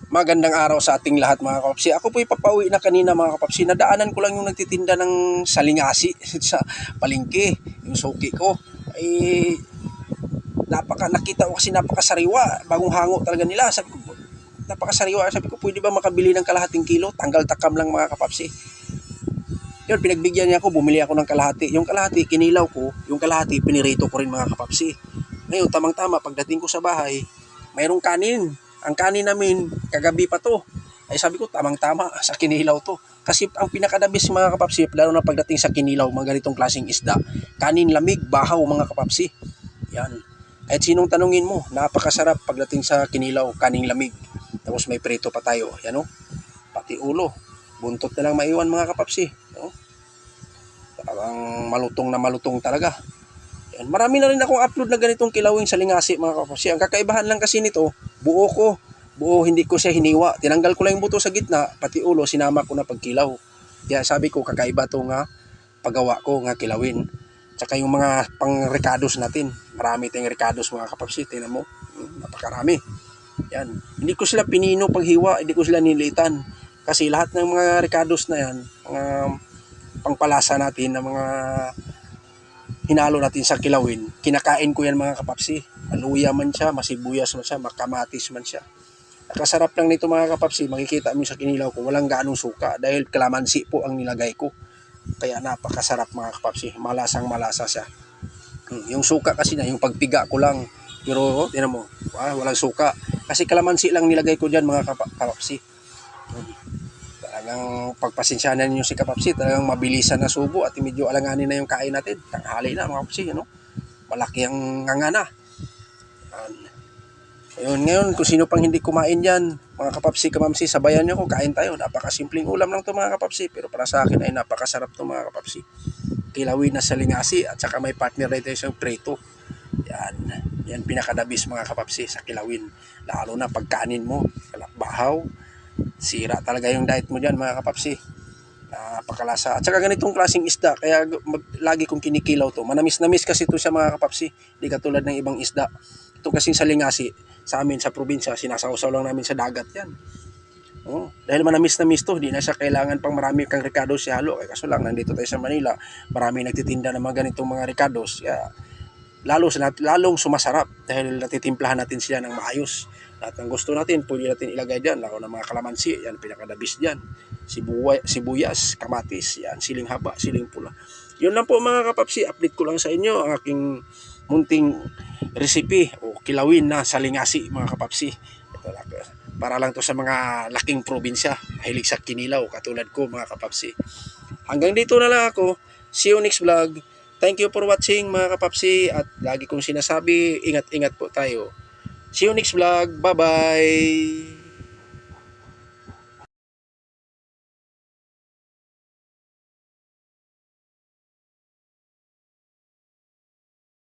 Magandang araw sa ating lahat mga kapapsi. Ako po'y papauwi na kanina mga kapapsi. Nadaanan ko lang yung nagtitinda ng salingasi sa palengke. Yung suki ko. Ay, nakita ko kasi napakasariwa. Bagong hango talaga nila. Sabi ko, napakasariwa. Sabi ko, pwede ba makabili ng kalahating kilo? Tanggal takam lang mga kapapsi. Yun, pinagbigyan niya ako, bumili ako ng kalahati. Yung kalahati, kinilaw ko. Yung kalahati, pinirito ko rin mga kapapsi. Ngayon, tamang-tama, pagdating ko sa bahay, mayroong kanin. Ang kanin namin, kagabi pa to. Ay sabi ko, tamang-tama, sa kinilaw to. Kasi ang pinakadabis mga kapapsi, lalo na pagdating sa kinilaw, mga ganitong klaseng isda, kanin lamig, bahaw mga kapapsi. Yan. Kahit sinong tanungin mo, napakasarap pagdating sa kinilaw, kaning lamig. Tapos may prito pa tayo. Yan o, pati ulo. Buntot na lang maiwan mga kapapsi. No? Parang malutong na malutong talaga. Yan. Marami na rin akong upload na ganitong kilawing salingasi mga kapapsi. Ang kakaibahan lang kasi nito, buo, hindi ko siya hiniwa. Tinanggal ko lang yung buto sa gitna, pati ulo, sinama ko na pagkilaw. Kaya sabi ko, kakaiba to nga paggawa ko nga kilawin. Tsaka yung mga pang-recados natin. Marami tayong recados mga kapapsi. Tingnan mo, napakarami. Yan. Hindi ko sila pinino paghiwa, hindi ko sila nilitan. Kasi lahat ng mga recados na yan, mga pangpalasa natin, na mga hinalo natin sa kilawin, kinakain ko yan mga kapapsi. Maluya man siya, masibuyas man siya, makamatis man siya. Nakasarap lang nito mga kapapsi, makikita mo sa kinilaw ko, walang gaanong suka dahil kalamansi po ang nilagay ko. Kaya napakasarap mga kapapsi, malasang malasa siya. Yung suka kasi na, yung pagpiga ko lang, pero tinan mo, walang suka. Kasi kalamansi lang nilagay ko dyan mga kapapsi. Talagang pagpasensyahan ninyo si kapapsi, talagang mabilisan na subo at medyo alanganin na yung kain natin. Tanghali na mga kapapsi, malaki ang nganga na. Ngayon, kung sino pang hindi kumain dyan, mga kapapsi, kamamsi, sabayan nyo ko, kain tayo. Napakasimpleng ulam lang to mga kapapsi, pero para sa akin ay napakasarap to mga kapapsi. Kilawin na salingasi at saka may partner rito yung prito. Yan pinakadabis mga kapapsi sa kilawin. Lalo na pagkanin mo, bahaw, sira talaga yung diet mo dyan mga kapapsi. Napakalasa. At saka ganitong klaseng isda, kaya lagi kong kinikilaw to. Manamis-namis kasi ito sa mga kapapsi, hindi katulad ng ibang isda. Ito kasing salingasi, sa amin sa probinsya, sinasawsaw lang namin sa dagat yan. Dahil manamis-namis to, hindi na siya kailangan pang marami kang recados si halo. Kaso lang, nandito tayo sa Manila, marami nagtitinda ng mga ganitong mga recados. Kaya lalong sumasarap dahil natitimplahan natin sila ng maayos. At ang gusto natin, pwede natin ilagay dyan, lalo na mga kalamansi, yan pinakadabis dyan. Sibuyas, kamatis, yan, siling haba, siling pula. Yun lang po mga kapapsi, update ko lang sa inyo ang aking munting recipe o kilawin na salingasi mga kapapsi. Para lang to sa mga laking probinsya, mahilig sa kinilaw katulad ko mga kapapsi. Hanggang dito na lang ako. See you next vlog. Thank you for watching mga kapapsi, at lagi kong sinasabi, ingat-ingat po tayo. See you next vlog. Bye-bye!